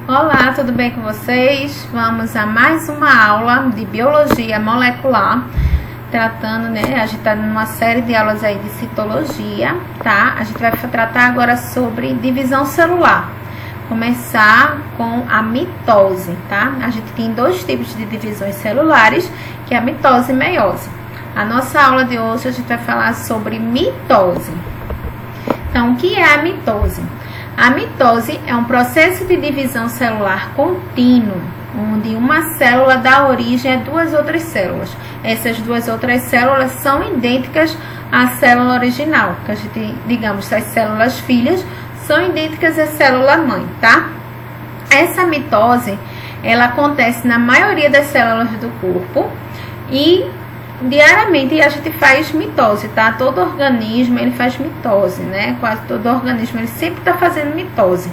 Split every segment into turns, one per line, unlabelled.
Olá, tudo bem com vocês? Vamos a mais uma aula de biologia molecular, tratando, né? A gente está numa série de aulas aí de citologia, tá? A gente vai tratar agora sobre divisão celular. Começar com a mitose, tá? A gente tem dois tipos de divisões celulares, que é a mitose e meiose. A nossa aula de hoje a gente vai falar sobre mitose. Então, o que é a mitose? A mitose é um processo de divisão celular contínuo, onde uma célula dá origem a duas outras células. Essas duas outras células são idênticas à célula original, que a gente, digamos, as células filhas são idênticas à célula mãe, tá? Essa mitose, ela acontece na maioria das células do corpo e diariamente a gente faz mitose, tá? Todo organismo ele faz mitose, né? Quase todo organismo ele sempre está fazendo mitose,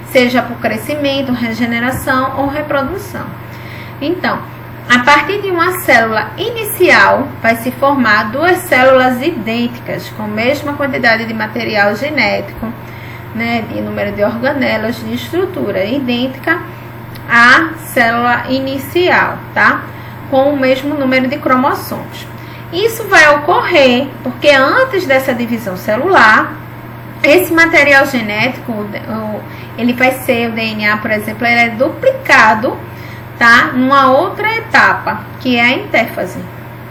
seja por crescimento, regeneração ou reprodução. Então, a partir de uma célula inicial, vai se formar duas células idênticas, com a mesma quantidade de material genético, né? De número de organelas, de estrutura idêntica à célula inicial, tá? Com o mesmo número de cromossomos. Isso vai ocorrer porque antes dessa divisão celular, esse material genético, ele vai ser, o DNA, por exemplo, ele é duplicado, tá? Numa outra etapa, que é a intéfase,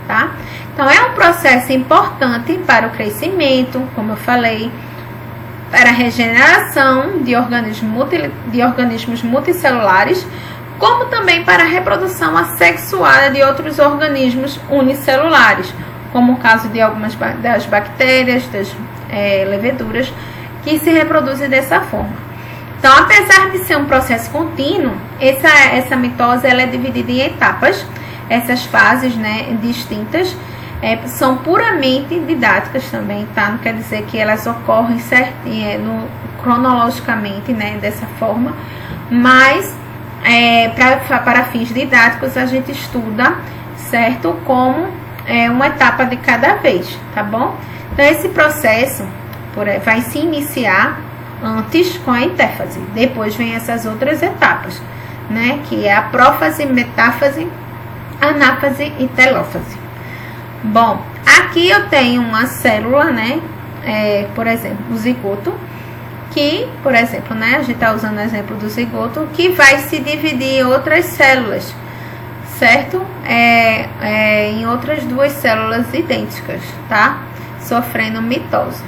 tá? Então, é um processo importante para o crescimento, como eu falei, para a regeneração de organismos multicelulares, como também para a reprodução assexuada de outros organismos unicelulares, como o caso de algumas das bactérias, das leveduras, que se reproduzem dessa forma. Então, apesar de ser um processo contínuo, essa mitose ela é dividida em etapas. Essas fases, né, distintas são puramente didáticas também, tá? Não quer dizer que elas ocorrem certinho, cronologicamente, né, dessa forma, mas para fins didáticos a gente estuda, certo? Como uma etapa de cada vez, tá bom? Então, esse processo vai se iniciar antes com a intéfase. Depois vem essas outras etapas, né? Que é a prófase, metáfase, anáfase e telófase. Bom, aqui eu tenho uma célula, né? Por exemplo, o zigoto, que, por exemplo, né, a gente está usando o exemplo do zigoto, que vai se dividir em outras células, certo? Em outras duas células idênticas, tá? Sofrendo mitose.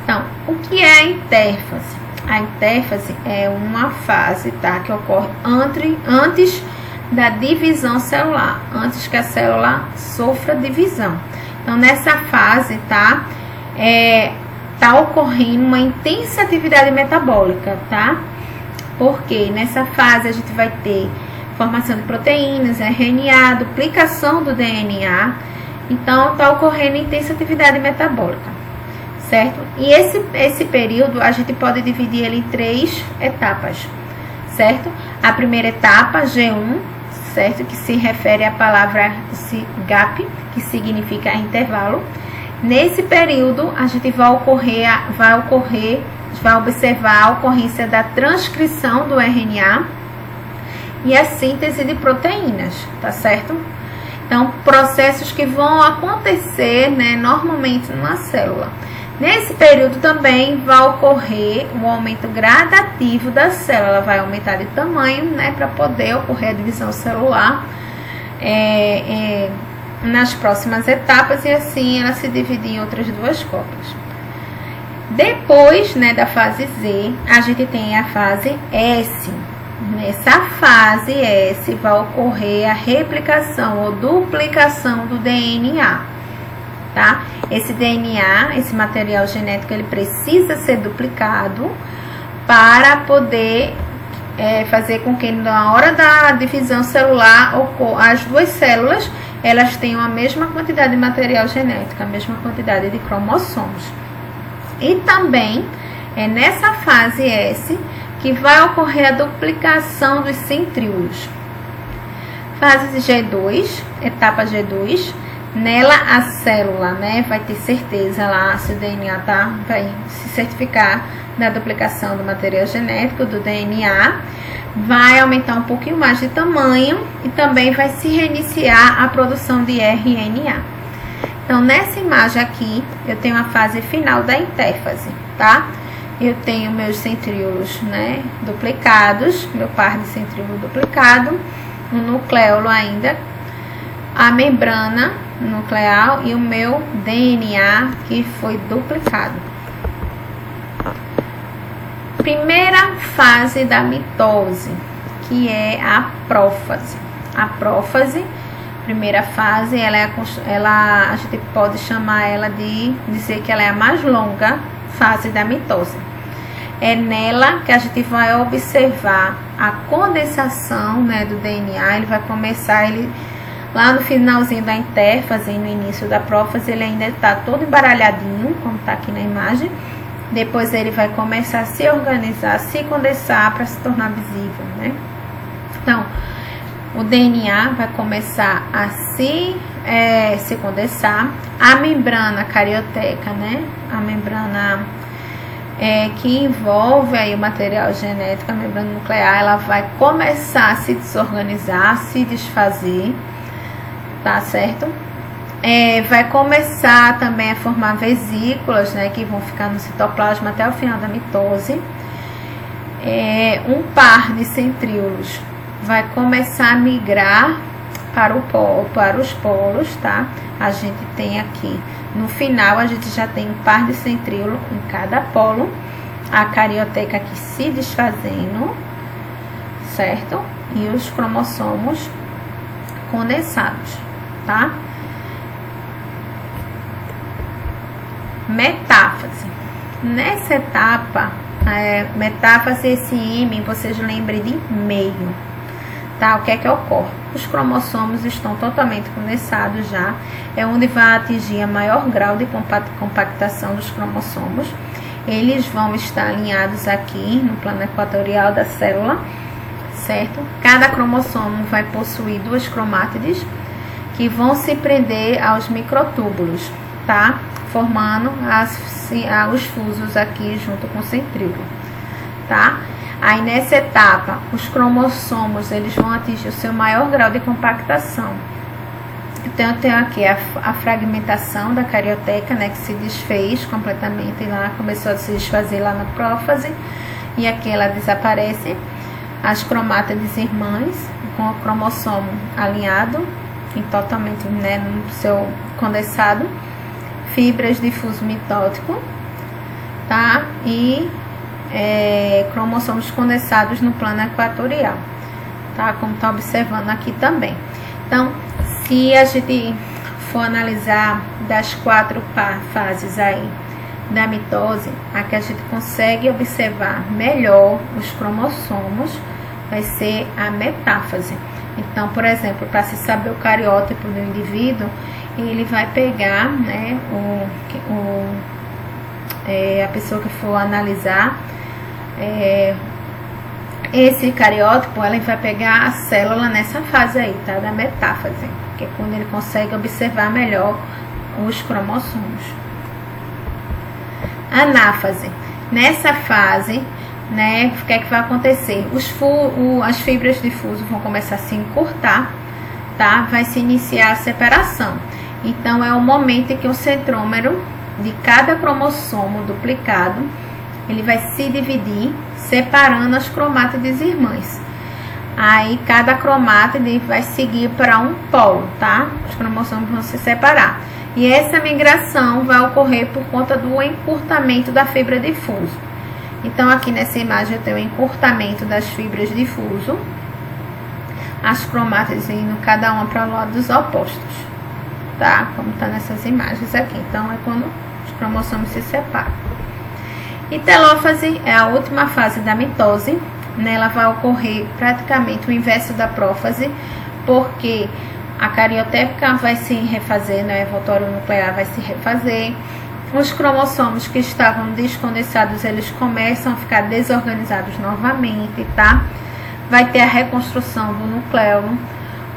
Então, o que é a intéfase? A intéfase é uma fase, tá, que ocorre antes da divisão celular, antes que a célula sofra divisão. Então, nessa fase, tá, está ocorrendo uma intensa atividade metabólica, tá? Porque nessa fase a gente vai ter formação de proteínas, RNA, duplicação do DNA. Então, está ocorrendo intensa atividade metabólica, certo? E esse período a gente pode dividir ele em três etapas, certo? A primeira etapa, G1, certo? Que se refere à palavra GAP, que significa intervalo. Nesse período, a gente vai observar a ocorrência da transcrição do RNA e a síntese de proteínas, tá certo? Então, processos que vão acontecer, né, normalmente numa célula. Nesse período também vai ocorrer um aumento gradativo da célula, ela vai aumentar de tamanho, né, para poder ocorrer a divisão celular nas próximas etapas, e assim ela se divide em outras duas cópias. Depois, né, da fase Z, a gente tem a fase S. Nessa fase S vai ocorrer a replicação ou duplicação do DNA, tá? Esse DNA, esse material genético, ele precisa ser duplicado para poder fazer com que na hora da divisão celular as duas células elas tenham a mesma quantidade de material genético, a mesma quantidade de cromossomos. E também é nessa fase S que vai ocorrer a duplicação dos centríolos. Fase G2, etapa G2, Nela a célula, né, vai ter certeza lá se o DNA vai se certificar da duplicação do material genético do DNA, vai aumentar um pouquinho mais de tamanho e também vai se reiniciar a produção de RNA. Então, nessa imagem aqui, eu tenho a fase final da intérfase, tá? Eu tenho meus centríolos, né, duplicados, meu par de centríolo duplicado, o nucleolo ainda, a membrana nuclear e o meu DNA que foi duplicado. Primeira fase da mitose, que é a prófase. A prófase, primeira fase, a gente pode chamar ela dizer que ela é a mais longa fase da mitose. É nela que a gente vai observar a condensação, né, do DNA. Ele vai começar, lá no finalzinho da intérfase, no início da prófase, ele ainda está todo embaralhadinho, como está aqui na imagem. Depois ele vai começar a se organizar, se condensar para se tornar visível, né? Então, o DNA vai começar a se condensar. A membrana carioteca, né? A membrana que envolve aí o material genético, a membrana nuclear, ela vai começar a se desorganizar, se desfazer, tá certo? Vai começar também a formar vesículas, né, que vão ficar no citoplasma até o final da mitose. Um par de centríolos vai começar a migrar para os polos, tá? A gente tem aqui, no final, a gente já tem um par de centríolo em cada polo, a carioteca aqui se desfazendo, certo? E os cromossomos condensados, tá? Metáfase. Nessa etapa, metáfase, esse M, vocês lembrem de meio, tá? O que é que ocorre? Os cromossomos estão totalmente condensados já, é onde vai atingir a maior grau de compactação dos cromossomos. Eles vão estar alinhados aqui no plano equatorial da célula, certo? Cada cromossomo vai possuir duas cromátides que vão se prender aos microtúbulos, tá? Formando os fusos aqui junto com o centríolo, tá? Aí nessa etapa, os cromossomos, eles vão atingir o seu maior grau de compactação. Então, eu tenho aqui a fragmentação da carioteca, né, que se desfez completamente, e lá começou a se desfazer lá na prófase, e aqui ela desaparece. As cromátides irmãs, com o cromossomo alinhado, totalmente, né, no seu condensado, fibras de fuso mitótico, tá? E cromossomos condensados no plano equatorial, tá? Como tá observando aqui também. Então, se a gente for analisar das 4 fases aí da mitose, a que a gente consegue observar melhor os cromossomos vai ser a metáfase. Então, por exemplo, para se saber o cariótipo do indivíduo, ele vai pegar, né, a pessoa que for analisar esse cariótipo, ela vai pegar a célula nessa fase aí, tá, da metáfase, que é quando ele consegue observar melhor os cromossomos. Anáfase. Nessa fase, né, o que é que vai acontecer? As fibras de fuso vão começar a se encurtar, tá? Vai se iniciar a separação. Então, é o momento em que o centrômero de cada cromossomo duplicado, ele vai se dividir, separando as cromátides irmãs. Aí, cada cromátide vai seguir para um polo, tá? Os cromossomos vão se separar. E essa migração vai ocorrer por conta do encurtamento da fibra de fuso. Então, aqui nessa imagem eu tenho o encurtamento das fibras de fuso, as cromátides indo cada uma para lados opostos, tá? Como tá nessas imagens aqui. Então, é quando os cromossomos se separam. E telófase é a última fase da mitose. Nela vai ocorrer praticamente o inverso da prófase, porque a carioteca vai se refazer, né? O envoltório nuclear vai se refazer. Os cromossomos que estavam descondensados, eles começam a ficar desorganizados novamente, tá? Vai ter a reconstrução do nucleolo.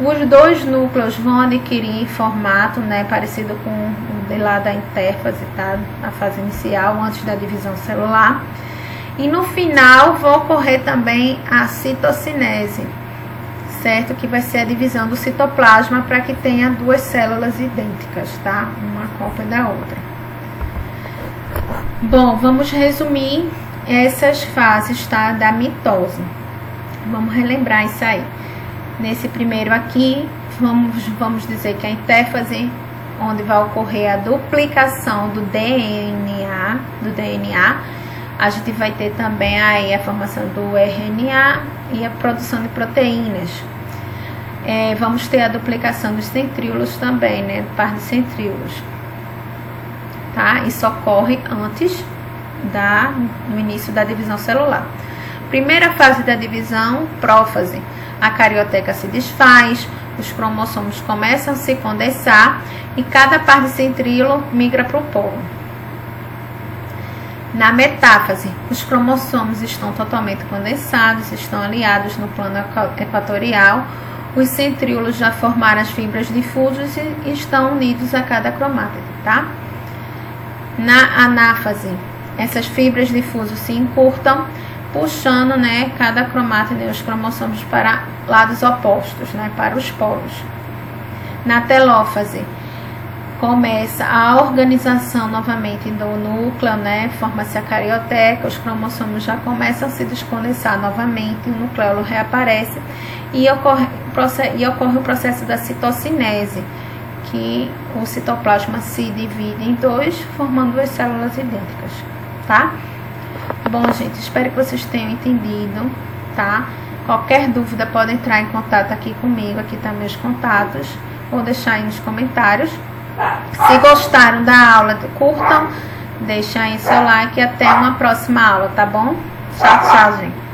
Os dois núcleos vão adquirir formato, né, parecido com o de lá da intérfase, tá? A fase inicial, antes da divisão celular. E no final vai ocorrer também a citocinese, certo? Que vai ser a divisão do citoplasma para que tenha duas células idênticas, tá? Uma cópia da outra. Bom, vamos resumir essas fases, tá? Da mitose. Vamos relembrar isso aí. Nesse primeiro aqui, vamos dizer que a intérfase, onde vai ocorrer a duplicação do DNA, a gente vai ter também aí a formação do RNA e a produção de proteínas. Vamos ter a duplicação dos centríolos também, né? Par de centríolos. Tá? Isso ocorre antes no início da divisão celular. Primeira fase da divisão, prófase. A carioteca se desfaz, os cromossomos começam a se condensar e cada par de centríolo migra para o polo. Na metáfase, os cromossomos estão totalmente condensados, estão aliados no plano equatorial, os centríolos já formaram as fibras difusas e estão unidos a cada cromátide, tá? Na anáfase, essas fibras difusas se encurtam, puxando, né, cada cromátide e os cromossomos para lados opostos, né, para os polos. Na telófase, começa a organização novamente do núcleo, né, forma-se a carioteca, os cromossomos já começam a se descondensar novamente, o nucleolo reaparece e ocorre o processo da citocinese, que o citoplasma se divide em dois, formando duas células idênticas, tá? Bom, gente, espero que vocês tenham entendido, tá? Qualquer dúvida pode entrar em contato aqui comigo, aqui tá meus contatos, vou deixar aí nos comentários. Se gostaram da aula, curtam, deixem aí seu like e até uma próxima aula, tá bom? Tchau, tchau, gente.